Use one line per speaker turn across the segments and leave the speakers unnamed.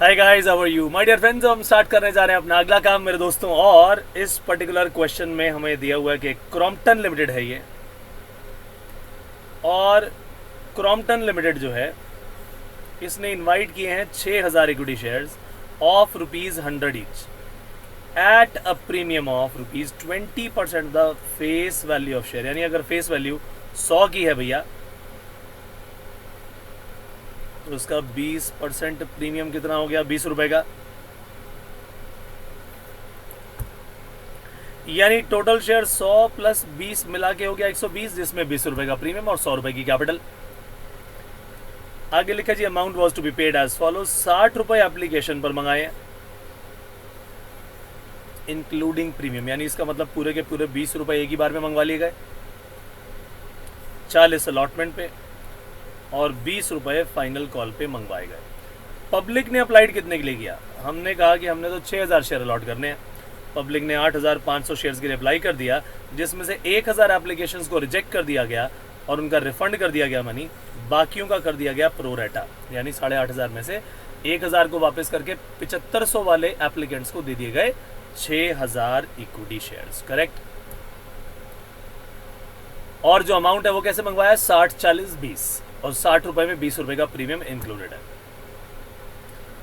Hi guys, how are you my dear friends. हम start करने जा रहे हैं अपना अगला काम मेरे दोस्तों। और इस पर्टिकुलर क्वेश्चन में हमें दिया हुआ है कि क्रॉम्पटन लिमिटेड है ये, और क्रॉम्पटन लिमिटेड जो है इसने इनवाइट किए हैं 6000 equity shares of ₹100 each at a premium of ₹20% the face value of share. यानी अगर फेस वैल्यू 100 की है भैया तो उसका 20% प्रीमियम कितना हो गया? 20 रुपए का। यानी टोटल शेयर 100 प्लस 20 मिला के हो गया 120, जिसमें 20 रुपए का प्रीमियम और 100 रुपए की कैपिटल। आगे लिखा जी amount was to be paid as follow. 60 रुपए एप्लीकेशन पर मंगाए हैं इंक्लूडिंग प्रीमियम, यानी इसका मतलब पूरे के पूरे 20 रुपए एक ही बार में मंगवा लिए गए, 40 अलॉटमेंट पे और 20 रुपए फाइनल कॉल पे मंगवाए गए। पब्लिक ने अप्लाइड कितने के लिए किया? हमने कहा कि हमने तो 6000 शेयर अलॉट करने हैं। पब्लिक ने 8500 शेयर्स के लिए अप्लाई कर दिया, जिसमें से 1000 एप्लीकेशंस को रिजेक्ट कर दिया गया और उनका रिफंड कर दिया गया मनी। बाकियों का कर दिया गया प्रोरेटा, यानी 8500 में से 1000 को वापस करके 7500 वाले एप्लीकेंट्स को दे दिए गए 6000 इक्विटी शेयर्स। करेक्ट। और जो अमाउंट है वो कैसे मंगवाया? 60 40 20, और 60 रुपए में 20 रुपए का प्रीमियम इंक्लूडेड है।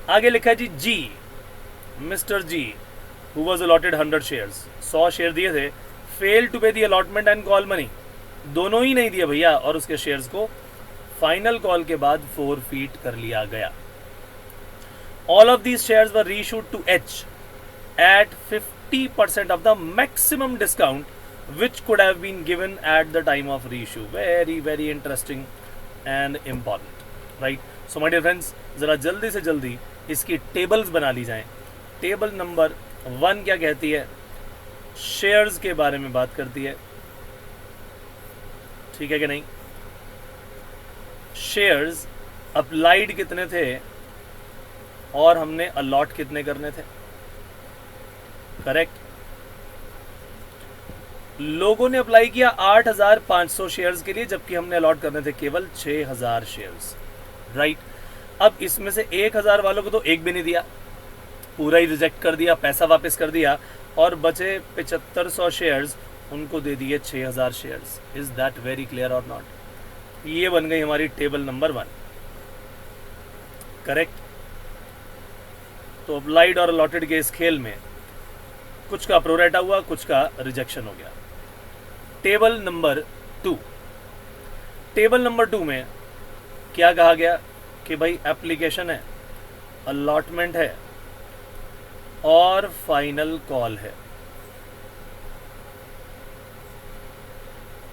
आगे लिखा है G G, mister G who was allotted 100 shares, 100 share दिए थे, fail to pay the allotment and call money, दोनों ही नहीं दिए भैया, और उसके शेयर्स को फाइनल कॉल के बाद फोरफीट कर लिया गया। All of these shares were reissued to H at 50% of the maximum discount which could have been given at the time of reissue. Very very interesting and important, right? So my dear friends, ज़रा जल्दी से जल्दी इसकी tables बना ली जाएं। Table number 1 क्या कहती है? शेयर्स के बारे में बात करती है, ठीक है कि नहीं? शेयर्स अप्लाइड कितने थे और हमने अलॉट कितने करने थे? करेक्ट। लोगों ने अप्लाई किया 8500 शेयर्स के लिए, जबकि हमने अलॉट करने थे केवल 6000 शेयर्स, राइट। अब इसमें से 1000 वालों को तो एक भी नहीं दिया, पूरा ही रिजेक्ट कर दिया, पैसा वापस कर दिया, और बचे 7500 शेयर्स उनको दे दिए 6000 shares. Is that very clear और नॉट? ये बन गई हमारी टेबल नंबर 1। करेक्ट। तो अप्लाइड और अलॉटेड के इस खेल में कुछ का प्रोरेटा हुआ, कुछ का रिजेक्शन हो गया। टेबल नंबर 2, टेबल नंबर 2 में क्या कहा गया कि भाई एप्लीकेशन है, अलॉटमेंट है और फाइनल कॉल है।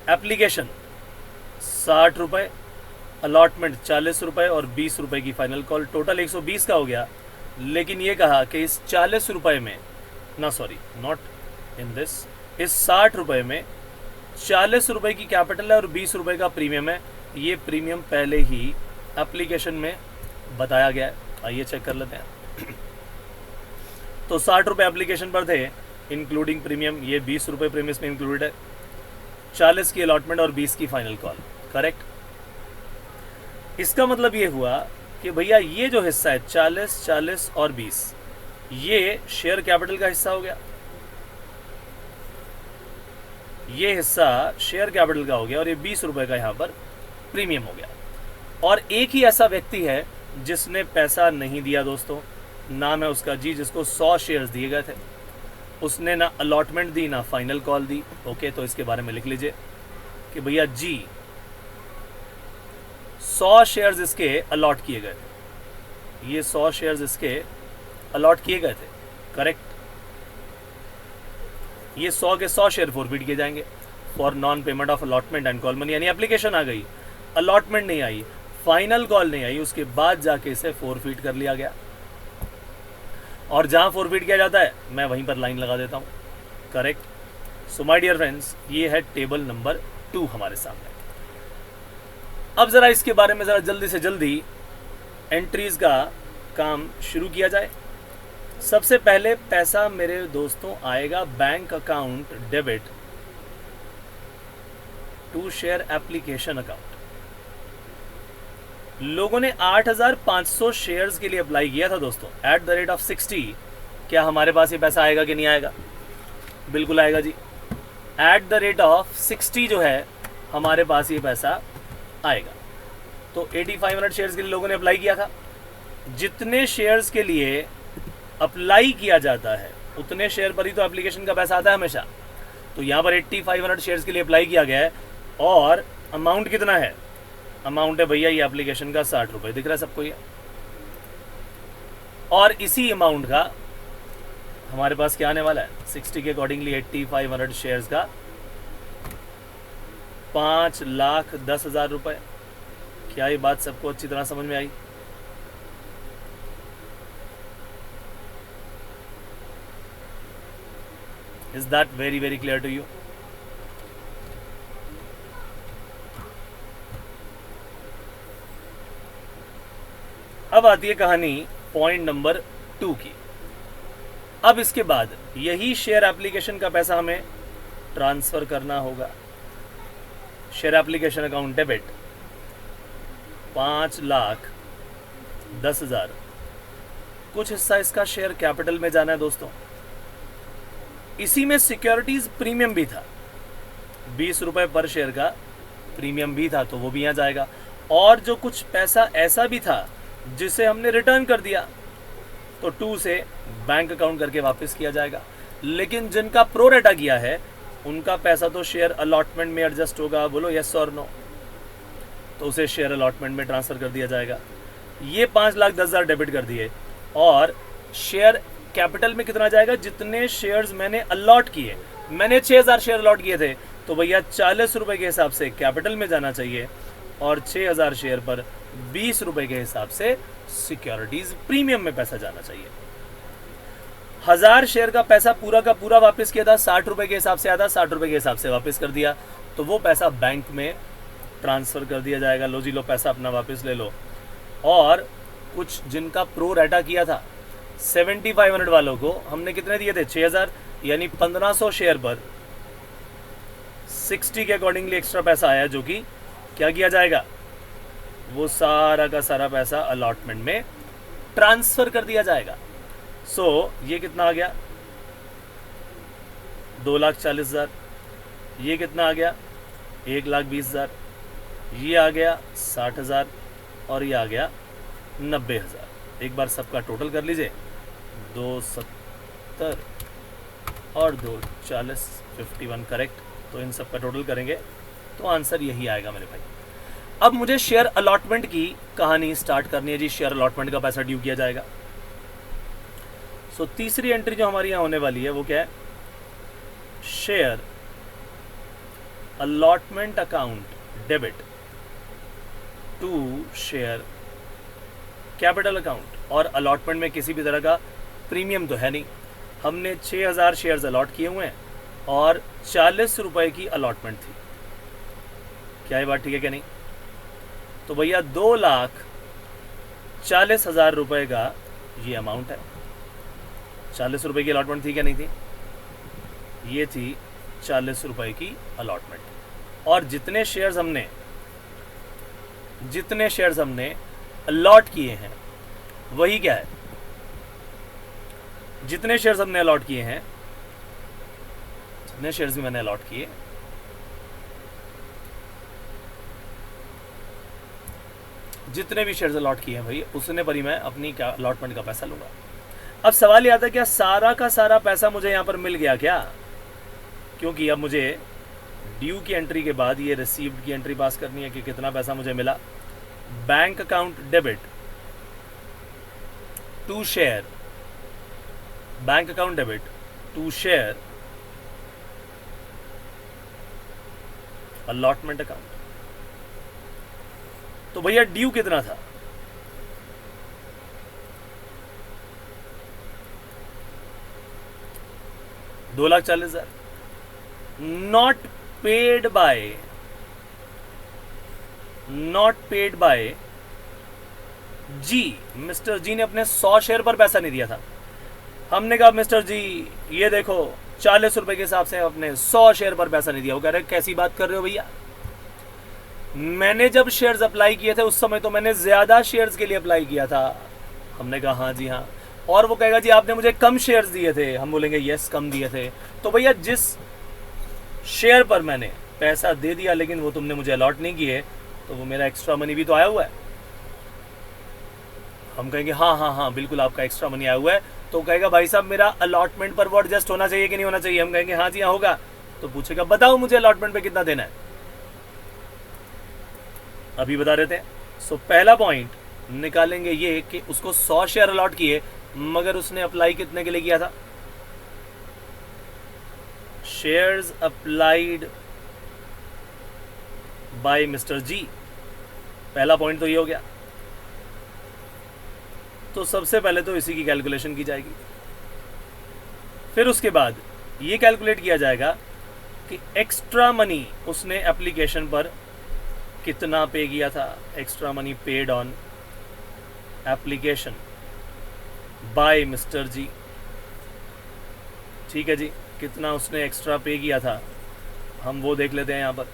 एप्लीकेशन 60 रुपए, अलॉटमेंट 40 रुपए और 20 रुपए की फाइनल कॉल, टोटल 120 का हो गया। लेकिन ये कहा कि इस 40 रुपए में ना, सॉरी नॉट इन दिस, इस 60 रुपए में 40 रुपए की कैपिटल है और 20 रुपए का प्रीमियम है। ये प्रीमियम पहले ही एप्लीकेशन में बताया गया है, आइए चेक कर लेते हैं। तो 60 रुपए एप्लीकेशन पर थे इंक्लूडिंग प्रीमियम, ये 20 रुपए प्रीमियम में इंक्लूडेड है, 40 की अलॉटमेंट और 20 की फाइनल कॉल। करेक्ट। इसका मतलब ये हुआ कि भैया ये जो हिस्सा है 40 40 और 20, ये शेयर कैपिटल का हिस्सा हो गया, ये हिस्सा शेयर कैपिटल का हो गया, और ये 20 रुपए का यहाँ पर प्रीमियम हो गया। और एक ही ऐसा व्यक्ति है जिसने पैसा नहीं दिया दोस्तों, नाम है उसका जी, जिसको 100 शेयर्स दिए गए थे। उसने ना अलॉटमेंट दी ना फाइनल कॉल दी। ओके, तो इसके बारे में लिख लीजिए कि भैया जी 100 शेयर्स इसके अलॉट किए गए थे, ये 100 शेयर्स इसके अलॉट किए गए थे। करेक्ट। ये 100 के 100 शेयर फॉरफीट किए जाएंगे for non payment of allotment and call money. यानी एप्लीकेशन आ गई, अलॉटमेंट नहीं आई, फाइनल कॉल नहीं आई, उसके बाद जाके इसे फॉरफीट कर लिया गया। और जहां फॉरफीट किया जाता है मैं वहीं पर लाइन लगा देता हूं। Correct. So my dear friends, ये है टेबल नंबर 2 हमारे सामने। अब जरा इसके बारे में जरा जल्दी से जल्दी एंट्रीज का काम शुरू किया जाए। सबसे पहले पैसा मेरे दोस्तों आएगा bank account debit to share application account. लोगों ने 8,500 शेयर्स के लिए अप्लाई किया था दोस्तों एट द रेट ऑफ 60। क्या हमारे पास ये पैसा आएगा कि नहीं आएगा? बिल्कुल आएगा जी। एट द रेट ऑफ 60 जो है हमारे पास ये पैसा आएगा। तो 8500 शेयर्स के लिए लोगों ने अप्लाई किया था। जितने शेयर्स के लिए अप्लाई किया जाता है उतने शेयर पर ही तो एप्लीकेशन का पैसा आता है हमेशा। तो यहाँ पर 8500 शेयर्स के लिए अप्लाई किया गया है और अमाउंट कितना है? अमाउंट है भैया ये एप्लीकेशन का 60 रुपये, दिख रहा है सबको ये। और इसी अमाउंट का हमारे पास क्या आने वाला है? 60 के अकॉर्डिंगली 8500 शेयर्स का 5,10,000 रुपये। क्या ये बात सबको अच्छी तरह समझ में आई? Is that very very clear to you? अब आती है कहानी पॉइंट नंबर 2 की। अब इसके बाद यही शेयर एप्लीकेशन का पैसा हमें ट्रांसफर करना होगा। Share application account debit 5,10,000। कुछ हिस्सा इसका शेयर कैपिटल में जाना है दोस्तों। इसी में सिक्योरिटीज प्रीमियम भी था, 20 रुपए पर शेयर का प्रीमियम भी था, तो वो भी यहाँ जाएगा। और जो कुछ पैसा ऐसा भी था जिसे हमने रिटर्न कर दिया तो 2 से बैंक अकाउंट करके वापस किया जाएगा। लेकिन जिनका प्रो रेटा किया है उनका पैसा तो शेयर अलॉटमेंट में एडजस्ट होगा। बोलो यस और नो? तो उसे शेयर अलॉटमेंट में ट्रांसफर कर दिया जाएगा। ये 5,10,000 डेबिट कर दिए और शेयर कैपिटल में कितना जाएगा? जितने शेयर्स मैंने अलॉट किए, मैंने 6,000 शेयर अलॉट किए थे तो भैया 40 रुपए के हिसाब से कैपिटल में जाना चाहिए और 6,000 शेयर पर 20 रुपए के हिसाब से सिक्योरिटीज प्रीमियम में पैसा जाना चाहिए। 1000 शेयर का पैसा पूरा का पूरा वापस किया था, 60 रुपए के हिसाब से आया, 60 रुपए के हिसाब से वापस कर दिया तो वो पैसा बैंक में ट्रांसफर कर दिया जाएगा। लो जी लो, पैसा अपना वापस ले लो। और कुछ जिनका प्रो रेटा किया था 7500 वालों को हमने कितने दिए थे? 6,000, यानी 1500 शेयर पर 60 के अकॉर्डिंगली एक्स्ट्रा पैसा आया जो कि क्या किया जाएगा? वो सारा का सारा पैसा अलॉटमेंट में ट्रांसफर कर दिया जाएगा। सो ये कितना आ गया? 2,40,000। ये कितना आ गया? 1,20,000। ये आ गया 60,000 और ये आ गया 90,000। एक बार सबका टोटल कर लीजिए, 270 और 240, 51 करेक्ट। तो इन सब का टोटल करेंगे तो आंसर यही आएगा मेरे भाई। अब मुझे शेयर अलॉटमेंट की कहानी स्टार्ट करनी है जी। शेयर अलॉटमेंट का पैसा ड्यू किया जाएगा। सो तीसरी एंट्री जो हमारी यहाँ होने वाली है वो क्या है? Share allotment account debit to share capital account. और अलॉटमेंट में किसी भी तरह का प्रीमियम तो है नहीं। हमने 6,000 शेयर्स अलॉट किए हुए हैं और 40 रुपए की अलॉटमेंट थी। क्या ये बात ठीक है क्या नहीं? तो भैया 2,40,000 रुपए का ये अमाउंट है। 40 रुपए की अलॉटमेंट थी क्या नहीं थी? ये थी 40 रुपए की अलॉटमेंट। और जितने शेयर्स हमने अलॉट किए हैं वही क्या है? जितने शेयर्स हमने अलॉट किए हैं, जितने शेयर्स भी मैंने अलॉट किए, जितने भी शेयर्स अलॉट किए हैं भाई उसने पर ही मैं अपनी अलॉटमेंट का पैसा लूंगा। अब सवाल ये आता है क्या सारा का सारा पैसा मुझे यहां पर मिल गया क्या? क्योंकि अब मुझे ड्यू की एंट्री के बाद ये रिसीव्ड की एंट्री पास करनी है कि कितना पैसा मुझे मिला। Bank account debit to share, bank account debit to share allotment account. तो भैया ड्यू कितना था? $2,40,000। Not paid by G. Mister G ने अपने 100 शेयर पर पैसा नहीं दिया था। हमने कहा मिस्टर जी ये देखो 40 रुपए के हिसाब से अपने 100 शेयर पर पैसा नहीं दिया। वो कह रहे कैसी बात कर रहे हो भैया? मैंने जब शेयर्स अप्लाई किए थे उस समय तो मैंने ज़्यादा शेयर्स के लिए अप्लाई किया था। हमने कहा हाँ जी हाँ। और वो कहेगा जी आपने मुझे कम शेयर्स दिए थे, हम बोलेंगे यस कम दिए थे। तो भैया जिस शेयर पर मैंने पैसा दे दिया लेकिन वो तुमने मुझे अलॉट नहीं किए, तो वो मेरा एक्स्ट्रा मनी भी तो आया हुआ है। हम कहेंगे हाँ हाँ हाँ बिल्कुल आपका एक्स्ट्रा मनी आया हुआ है। तो कहेगा भाई साहब मेरा अलॉटमेंट पर वो एडजस्ट होना चाहिए कि नहीं होना चाहिए? हम कहेंगे हाँ जी हाँ होगा। तो पूछेगा बताओ मुझे अलॉटमेंट पे कितना देना है, अभी बता देते हैं। सो पहला पॉइंट निकालेंगे ये कि उसको 100 शेयर अलॉट किए, मगर उसने अप्लाई कितने के लिए किया था? शेयर्स अप्लाइड बाय मिस्टर जी। पहला पॉइंट तो ये हो गया। तो सबसे पहले तो इसी की कैलकुलेशन की जाएगी। फिर उसके बाद ये कैलकुलेट किया जाएगा कि एक्स्ट्रा मनी उसने एप्लीकेशन पर कितना पे किया था। Extra money paid on application by mister G. ठीक है जी, कितना उसने एक्स्ट्रा पे किया था हम वो देख लेते हैं यहां पर।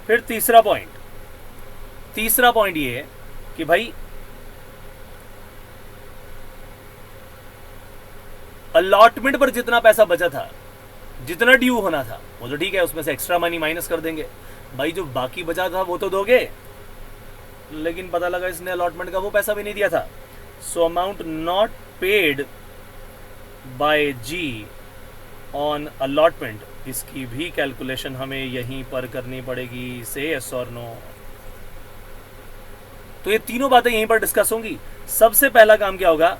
फिर तीसरा पॉइंट ये है कि भाई अलॉटमेंट पर जितना पैसा बचा था, जितना ड्यू होना था वो तो ठीक है, उसमें से एक्स्ट्रा मनी माइनस कर देंगे। भाई जो बाकी बचा था वो तो दोगे, लेकिन पता लगा इसने अलॉटमेंट का वो पैसा भी नहीं दिया था। So amount not paid by G on allotment, इसकी भी कैलकुलेशन हमें यहीं पर करनी पड़ेगी। से यस और नो। तो ये तीनों बातें यहीं पर डिस्कस होंगी। सबसे पहला काम क्या होगा,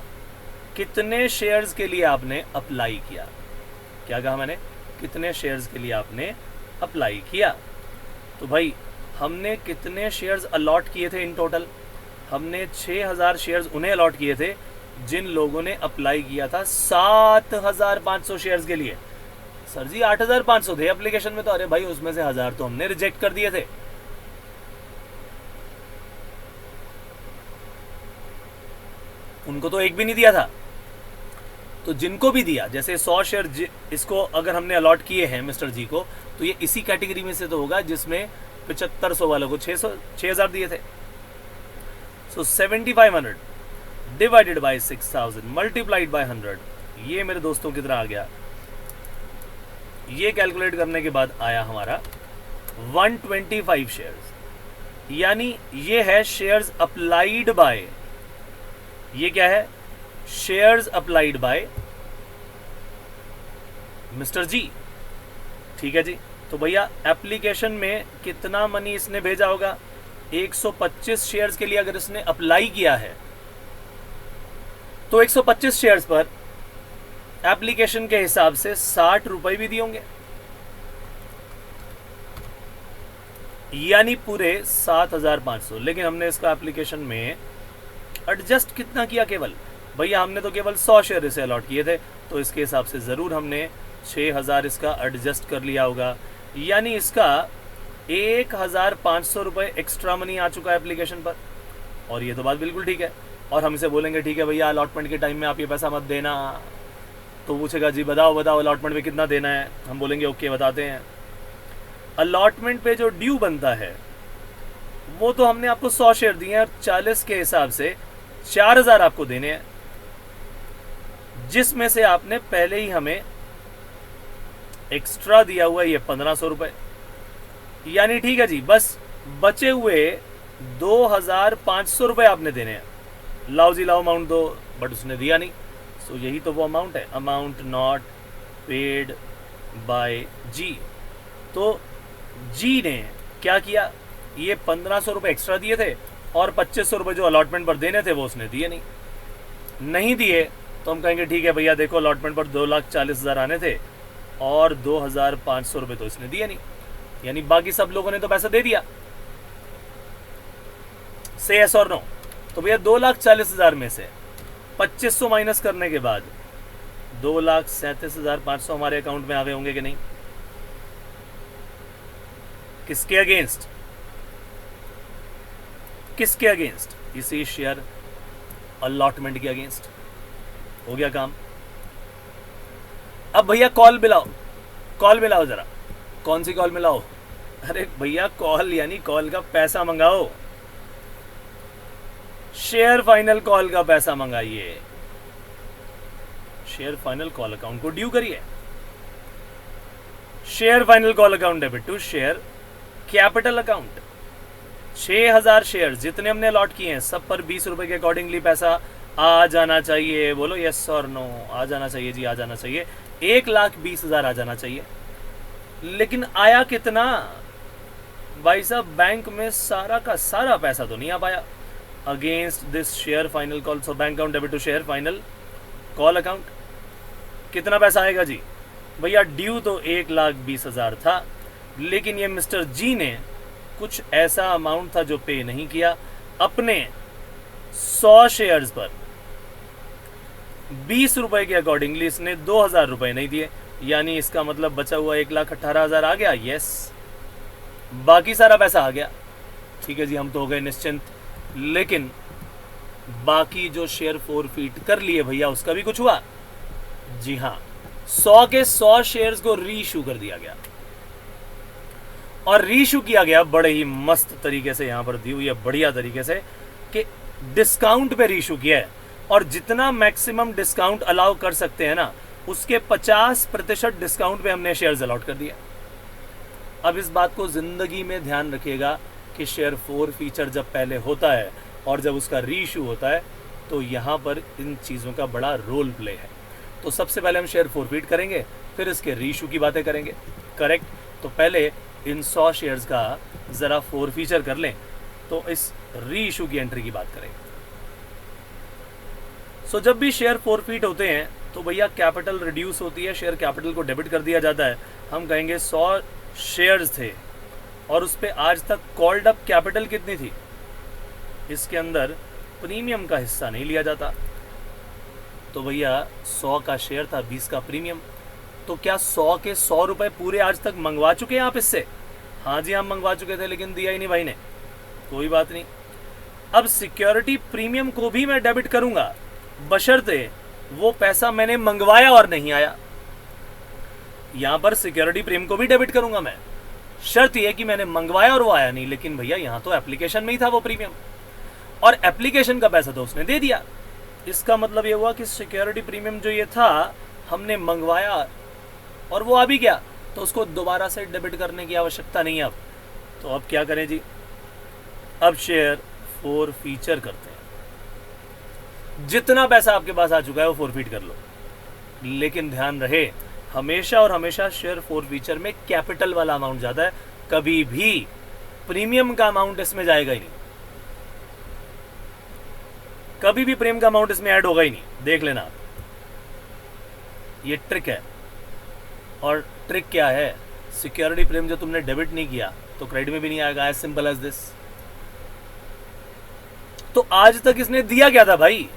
कितने शेयर्स के लिए आपने अप्लाई किया। क्या कहा मैंने? कितने शेयर्स के लिए आपने अप्लाई किया। तो भाई हमने कितने शेयर्स अलॉट किए थे इन टोटल? हमने 6000 शेयर्स उन्हें अलॉट किए थे जिन लोगों ने अप्लाई किया था 7500 शेयर्स के लिए। सर जी 8500 थे एप्लीकेशन में तो। अरे भाई उसमें से 1000 तो हमने रिजेक्ट कर दिए थे। उनको तो एक भी नहीं दिया था। तो जिनको भी दिया, जैसे 100 शेयर इसको अगर हमने अलॉट किए हैं मिस्टर जी को, तो ये इसी कैटेगरी में से तो होगा जिसमें 7500 वालों को 6000 दिए थे। सो 7500 डिवाइडेड बाय 6000 मल्टीप्लाइड बाय 100, ये मेरे दोस्तों कितना आ गया? ये कैलकुलेट करने के बाद आया हमारा 125 शेयर्स। यानी ये है शेयर्स अप्लाइड बाय, ये क्या है? Shares applied by mister G. ठीक है जी। तो भैया एप्लीकेशन में कितना मनी इसने भेजा होगा? 125 शेयर्स के लिए अगर इसने अप्लाई किया है तो 125 शेयर्स पर एप्लीकेशन के हिसाब से 60 रुपए भी दिए होंगे, यानी पूरे 7500। लेकिन हमने इसका एप्लीकेशन में एडजस्ट कितना किया? केवल भैया हमने तो केवल 100 शेयर इसे अलॉट किए थे, तो इसके हिसाब से ज़रूर हमने 6000 इसका एडजस्ट कर लिया होगा। यानी इसका 1500 रुपये एक्स्ट्रा मनी आ चुका है एप्लीकेशन पर। और ये तो बात बिल्कुल ठीक है। और हम इसे बोलेंगे ठीक है भैया अलॉटमेंट के टाइम में आप ये पैसा मत देना। तो पूछेगा जी बताओ अलॉटमेंट पे कितना देना है? हम बोलेंगे ओके बताते हैं। अलॉटमेंट पे जो ड्यू बनता है वो तो हमने आपको 100 शेयर दिए हैं और 40 के हिसाब से 4000 आपको देने हैं, जिसमें से आपने पहले ही हमें एक्स्ट्रा दिया हुआ है ये 1500 रुपए। यानी ठीक है जी, बस बचे हुए 2500 रुपए आपने देने हैं। लाओ जी लाओ अमाउंट दो, बट उसने दिया नहीं। सो यही तो वो अमाउंट है, अमाउंट नॉट पेड बाय जी। तो जी ने क्या किया? ये 1500 रुपये एक्स्ट्रा दिए थे और 2500 रुपये जो अलॉटमेंट पर देने थे वो उसने दिए नहीं दिए। तो हम कहेंगे ठीक है भैया देखो अलॉटमेंट पर 2,40,000 आने थे और 2500 रुपये तो इसने दिए नहीं, यानी बाकी सब लोगों ने तो पैसा दे दिया। से यस और नो। तो भैया 2,40,000 में से 2500 माइनस करने के बाद 2,37,500 हमारे अकाउंट में आ गए होंगे कि नहीं? किसके अगेंस्ट? किसके अगेंस्ट? इसी शेयर अलॉटमेंट के अगेंस्ट। हो गया काम। अब भैया कॉल मिलाओ जरा। कौन सी कॉल मिलाओ? अरे भैया कॉल यानी कॉल का पैसा मंगाओ, शेयर फाइनल कॉल का पैसा मंगाइए, शेयर फाइनल कॉल अकाउंट को ड्यू करिए। Share final call account debit to share capital account. 6000 share जितने हमने अलॉट किए हैं सब पर 20 रुपए के अकॉर्डिंगली पैसा आ जाना चाहिए। बोलो यस और नो। आ जाना चाहिए जी, आ जाना चाहिए। 1,20,000 आ जाना चाहिए। लेकिन आया कितना भाई साहब? बैंक में सारा का सारा पैसा तो नहीं आ पाया। Against this share final call, so bank account debit to share final call account. कितना पैसा आएगा जी? भैया ड्यू तो 1,20,000 था, लेकिन ये मिस्टर जी ने कुछ ऐसा अमाउंट था जो पे नहीं किया। अपने 100 शेयर्स पर 20 रुपए के अकॉर्डिंगली इसने 2,000 रुपए नहीं दिए, यानी इसका मतलब बचा हुआ 1,18,000 आ गया। यस, बाकी सारा पैसा आ गया। ठीक है जी, हम तो हो गए निश्चिंत। लेकिन बाकी जो शेयर फोरफीट कर लिए भैया, उसका भी कुछ हुआ? जी हाँ, 100 के 100 शेयर्स को रीइश्यू कर दिया गया। और रीइश्यू किया गया बड़े ही मस्त तरीके से, यहां पर दी हुई है बढ़िया तरीके से कि डिस्काउंट पे रीइश्यू किया है। और जितना मैक्सिमम डिस्काउंट अलाउ कर सकते हैं ना, उसके 50% डिस्काउंट पे हमने शेयर्स अलॉट कर दिया। अब इस बात को जिंदगी में ध्यान रखिएगा कि शेयर फोर फीचर जब पहले होता है और जब उसका रीइश्यू होता है, तो यहाँ पर इन चीज़ों का बड़ा रोल प्ले है। तो सबसे पहले हम शेयर फोरफीट करेंगे, फिर इसके रीइश्यू की बातें करेंगे। करेक्ट? तो पहले इन 100 शेयर्स का ज़रा फोर फीचर कर लें, तो इस रीइश्यू की एंट्री की बात करेंगे। सो जब भी शेयर फोरफीट होते हैं तो भैया कैपिटल रिड्यूस होती है, शेयर कैपिटल को डेबिट कर दिया जाता है। हम कहेंगे 100 शेयर्स थे और उस पर आज तक कॉल्ड अप कैपिटल कितनी थी? इसके अंदर प्रीमियम का हिस्सा नहीं लिया जाता। तो भैया 100 का शेयर था, 20 का प्रीमियम। तो क्या 100 के 100 रुपए पूरे आज तक मंगवा चुके हैं आप इससे? हाँ जी, हम मंगवा चुके थे, लेकिन दिया ही नहीं भाई ने। कोई बात नहीं। अब सिक्योरिटी प्रीमियम को भी मैं डेबिट करूंगा, बशर्ते वो पैसा मैंने मंगवाया और नहीं आया। यहां पर सिक्योरिटी प्रीमियम को भी डेबिट करूंगा मैं, शर्त यह कि मैंने मंगवाया और वो आया नहीं। लेकिन भैया यहां तो एप्लीकेशन में ही था वो प्रीमियम, और एप्लीकेशन का पैसा तो उसने दे दिया। इसका मतलब ये हुआ कि सिक्योरिटी प्रीमियम जो ये था हमने मंगवाया और वो आ भी गया, तो उसको दोबारा से डेबिट करने की आवश्यकता नहीं है अब। तो अब क्या करें जी? अब शेयर फोर फीचर करते हैं। जितना पैसा आपके पास आ चुका है वो फोरफीट कर लो, लेकिन ध्यान रहे हमेशा और हमेशा शेयर फोर फीचर में कैपिटल वाला अमाउंट ज्यादा है, कभी भी प्रीमियम का अमाउंट इसमें जाएगा ही नहीं। कभी भी प्रीमियम का अमाउंट इसमें ऐड होगा ही नहीं, देख लेना आप। ये ट्रिक है। और ट्रिक क्या है? सिक्योरिटी प्रीमियम जो तुमने डेबिट नहीं किया तो क्रेडिट में भी नहीं आएगा, एज सिंपल एज दिस। तो आज तक इसने दिया क्या था भाई?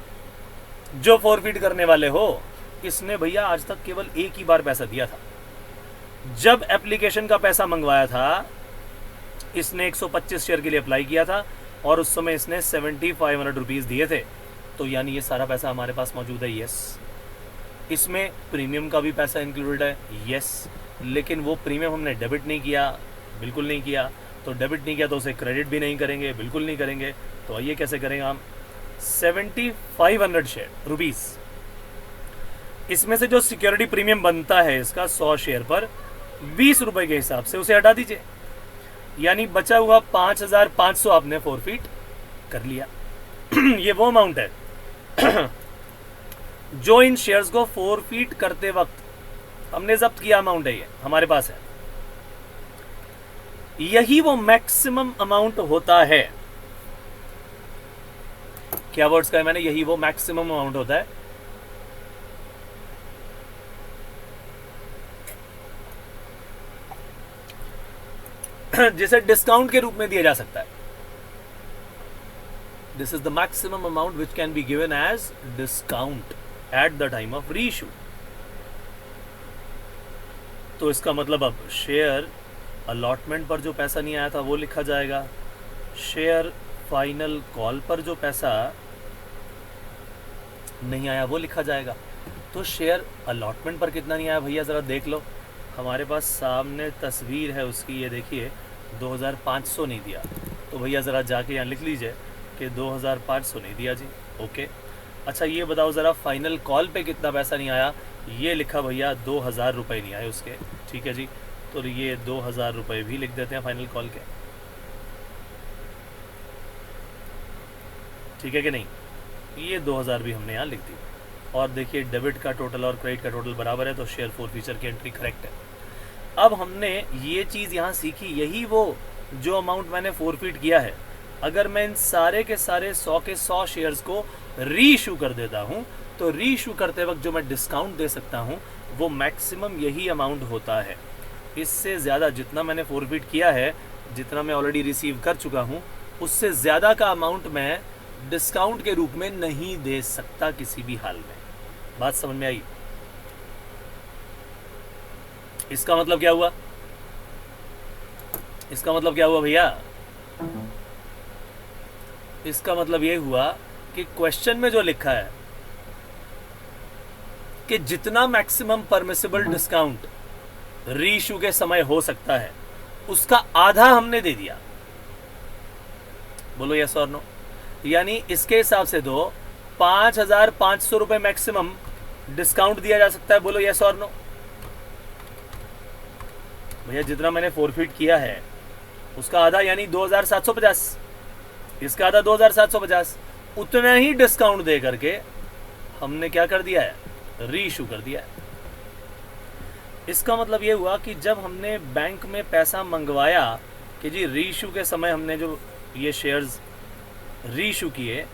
जो फोरफीट करने वाले हो, इसने भैया आज तक केवल एक ही बार पैसा दिया था। जब एप्लीकेशन का पैसा मंगवाया था, इसने 125 शेयर के लिए अप्लाई किया था और उस समय इसने 7500 रुपीज़ दिए थे। तो यानी ये सारा पैसा हमारे पास मौजूद है। यस, इसमें प्रीमियम का भी पैसा इंक्लूडेड है। यस, लेकिन वो प्रीमियम हमने डेबिट नहीं किया, बिल्कुल नहीं किया। तो डेबिट नहीं किया तो उसे क्रेडिट भी नहीं करेंगे, बिल्कुल नहीं करेंगे। तो आइए कैसे करेंगे हम? 7500 शेयर रुपीज़, इसमें से जो सिक्योरिटी प्रीमियम बनता है इसका 100 शेयर पर 20 रुपए के हिसाब से उसे हटा दीजिए, यानी बचा हुआ 5500 आपने फोरफीट कर लिया। ये वो अमाउंट है जो इन शेयर्स को फोरफीट करते वक्त हमने जब्त किया अमाउंट है, ये हमारे पास है। यही वो मैक्सिमम अमाउंट होता है। क्या वर्ड्स का है मैंने? यही वो मैक्सिमम अमाउंट होता है जिसे डिस्काउंट के रूप में दिया जा सकता है। This is the maximum amount which can be given as discount at the time of reissue. तो इसका मतलब अब शेयर अलॉटमेंट पर जो पैसा नहीं आया था वो लिखा जाएगा, शेयर फाइनल कॉल पर जो पैसा नहीं आया वो लिखा जाएगा। तो शेयर अलॉटमेंट पर कितना नहीं आया भैया, ज़रा देख लो, हमारे पास सामने तस्वीर है उसकी, ये देखिए 2500 नहीं दिया, तो भैया ज़रा जाके यहाँ लिख लीजिए कि 2500 नहीं दिया जी। ओके, अच्छा ये बताओ ज़रा फाइनल कॉल पे कितना पैसा नहीं आया। ये लिखा भैया 2000 रुपये नहीं आए उसके, ठीक है जी, तो ये 2000 रुपये भी लिख देते हैं फाइनल कॉल के, ठीक है कि नहीं। ये 2000 भी हमने यहाँ लिख दी। और देखिए डेबिट का टोटल और क्रेडिट का टोटल बराबर है, तो शेयर फोर फीचर की एंट्री करेक्ट है। अब हमने ये चीज़ यहाँ सीखी, यही वो जो अमाउंट मैंने फोरफीट किया है, अगर मैं इन सारे के सारे 100 के 100 शेयर्स को री इशू कर देता हूँ, तो री इशू करते वक्त जो मैं डिस्काउंट दे सकता हूँ वो मैक्सिमम यही अमाउंट होता है। इससे ज़्यादा जितना मैंने फोरफीट किया है, जितना मैं ऑलरेडी रिसीव कर चुका हूँ, उससे ज़्यादा का अमाउंट मैं डिस्काउंट के रूप में नहीं दे सकता किसी भी हाल में। बात समझ में आई? इसका मतलब क्या हुआ? इसका मतलब क्या हुआ भैया? इसका मतलब ये हुआ कि क्वेश्चन में जो लिखा है कि जितना मैक्सिमम परमिसिबल डिस्काउंट रीइश्यू के समय हो सकता है, उसका आधा हमने दे दिया। बोलो यस और नो? यानी इसके हिसाब से तो 5500 रुपए मैक्सिमम डिस्काउंट दिया जा सकता है। बोलो यस और नो? भैया जितना मैंने फोरफीट किया है उसका आधा यानी 2750, इसका आधा 2750, उतना ही डिस्काउंट दे करके हमने क्या कर दिया है? री इशू कर दिया है। इसका मतलब ये हुआ कि जब हमने बैंक में पैसा मंगवाया कि जी री इशू के समय हमने जो ये शेयर्स री इशू किए,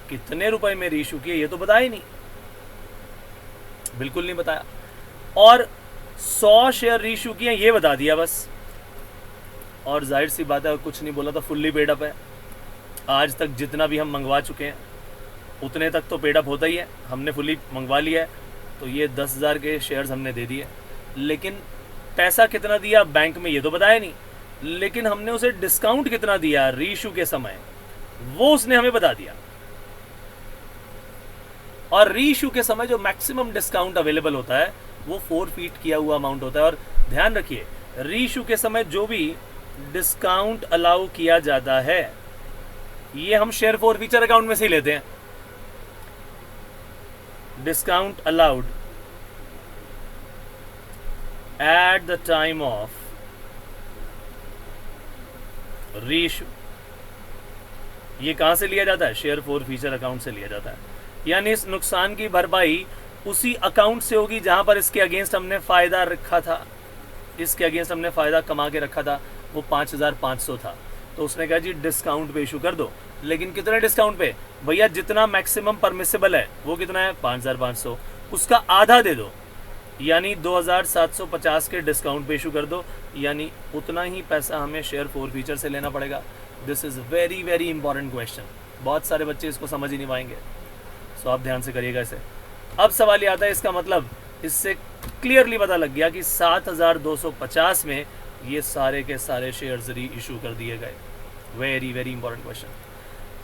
कितने रुपए में री इशू किए ये तो बताया ही नहीं, बिल्कुल नहीं बताया। और 100 शेयर री इशू किए ये बता दिया बस, और जाहिर सी बात है कुछ नहीं बोला तो फुल्ली पेड अप है। आज तक जितना भी हम मंगवा चुके हैं उतने तक तो पेड अप होता ही है, हमने फुल्ली मंगवा लिया है, तो ये 10,000 के शेयर्स हमने दे दिए। लेकिन पैसा कितना दिया बैंक में ये तो बताया नहीं, लेकिन हमने उसे डिस्काउंट कितना दिया री इशू के समय वो उसने हमें बता दिया। और री इशू के समय जो मैक्सिमम डिस्काउंट अवेलेबल होता है वो फोरफीट किया हुआ अमाउंट होता है। और ध्यान रखिए, री इशू के समय जो भी डिस्काउंट अलाउ किया जाता है ये हम शेयर फोरफीचर अकाउंट में से ही लेते हैं। Discount allowed at the time of री इशू, ये कहां से लिया जाता है? शेयर फोरफीचर अकाउंट से लिया जाता है। यानी इस नुकसान की भरपाई उसी अकाउंट से होगी जहां पर इसके अगेंस्ट हमने फायदा रखा था, इसके अगेंस्ट हमने फायदा कमा के रखा था, वो 5500 था। तो उसने कहा जी डिस्काउंट पे इशू कर दो। लेकिन कितने डिस्काउंट पे? भैया जितना मैक्सिमम परमिसिबल है वो कितना है? 5500, उसका आधा दे दो, यानी 2750 के डिस्काउंट पे इशू कर दो, यानी उतना ही पैसा हमें शेयर फोरफीचर से लेना पड़ेगा। This is very very important question, बहुत सारे बच्चे इसको समझ ही नहीं पाएंगे, सो आप ध्यान से करिएगा इसे। अब सवाल ये आता है, इसका मतलब इससे क्लियरली पता लग गया कि 7250 में ये सारे के सारे शेयर्स री इशू कर दिए गए। Very very important question.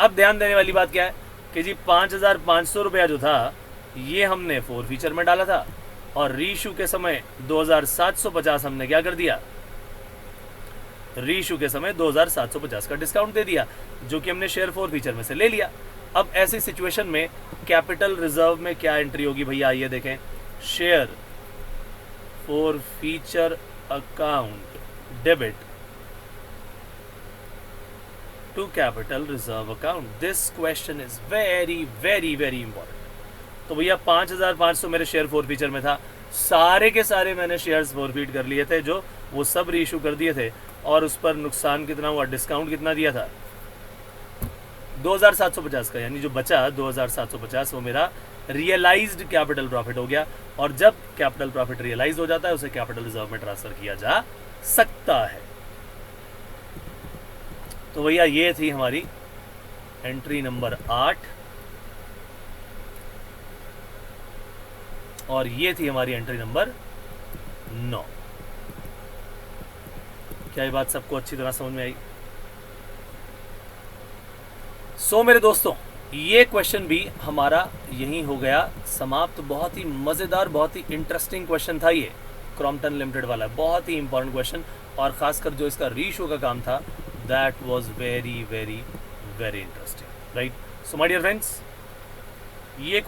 अब ध्यान देने वाली बात क्या है कि जी 5500 रुपया जो था ये हमने फोरफीचर में डाला था, और री इशू के समय 2750 हमने क्या कर दिया? री इशू के समय 2750 का डिस्काउंट दे दिया, जो कि हमने शेयर फोरफीचर में से ले लिया। अब ऐसी सिचुएशन में कैपिटल रिजर्व में क्या एंट्री होगी भैया? आइए देखें। Share forfeiture account debit to capital reserve account. This question is very very very important. तो भैया 5500 मेरे शेयर फोरफीचर में था, सारे के सारे मैंने शेयर्स फोरफीट कर लिए थे, जो वो सब री इशू कर दिए थे, और उस पर नुकसान कितना हुआ? डिस्काउंट कितना दिया था? 2750 का, यानी जो बचा 2750 वो मेरा रियलाइज्ड कैपिटल प्रॉफिट हो गया। और जब कैपिटल प्रॉफिट रियलाइज हो जाता है उसे कैपिटल रिजर्व में ट्रांसफर किया जा सकता है। तो भैया ये थी हमारी एंट्री नंबर 8, और ये थी हमारी एंट्री नंबर 9। क्या ये बात सबको अच्छी तरह समझ में आई? सो मेरे दोस्तों, ये क्वेश्चन भी हमारा यहीं हो गया समाप्त। बहुत ही मज़ेदार, बहुत ही इंटरेस्टिंग क्वेश्चन था ये, क्रॉम्पटन लिमिटेड वाला, बहुत ही इंपॉर्टेंट क्वेश्चन। और ख़ासकर जो इसका रीशो का काम था, that was very very very interesting, right. So my dear friends, ये